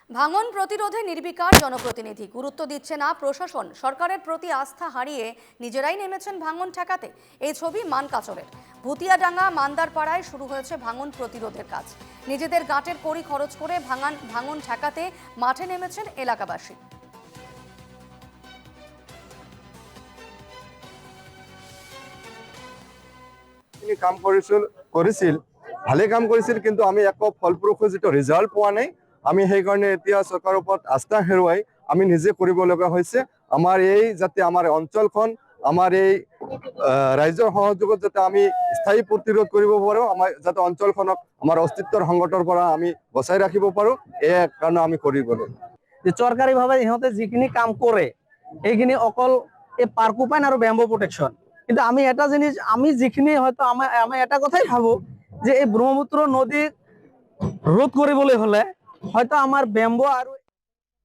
ভাঙন প্রতিরোধে নির্বিকার জনপ্রতিনিধি, গুরুত্ব দিচ্ছে না প্রশাসন, সরকারের প্রতি আস্থা হারিয়ে নিজেরাই নেমেছেন ভাঙন ঠেকাতে। এই ছবি মানকাচরের ভুতিয়াডাঙ্গা মান্দারপাড়ায় শুরু হয়েছে ভাঙন প্রতিরোধের কাজ। নিজেদের গাঁটের কড়ি খরচ করে ভাঙন ঠেকাতে মাঠে নেমেছেন এলাকাবাসী। তিনি কাম কৰিছিল ভালে কাম কৰিছিল, কিন্তু আমি একো ফলপ্ৰসূ যিটো ৰিজাল্ট পোৱা নাই। আমি সেইকাৰণে এতিয়া চৰকাৰৰ ওপৰত আস্থা হেৰুৱাই আমি নিজে কৰিব লগা হৈছে। আমাৰ এই যাতে আমাৰ অঞ্চলখন আমাৰ এই ৰাইজৰ সহযোগত যাতে আমি স্থায়ী প্ৰতিৰোধ কৰিব পাৰোঁ, আমাৰ যাতে অঞ্চলখনক আমাৰ অস্তিত্বৰ সংকটৰ পৰা আমি বচাই ৰাখিব পাৰোঁ, এই কাৰণে আমি কৰিব লাগিব। যে চৰকাৰীভাৱে ইহঁতে যিখিনি কাম কৰে সেইখিনি অকল এই পাৰ্কোপাইন আৰু বেম্বো প্ৰটেকশ্যন, কিন্তু আমি এটা জিনিস আমি যিখিনি হয়তো আমি এটা কথাই ভাবো যে এই ব্ৰহ্মপুত্ৰ নদী ৰোধ কৰিবলৈ হলে হয়তো আমাৰ বেম্বো আৰু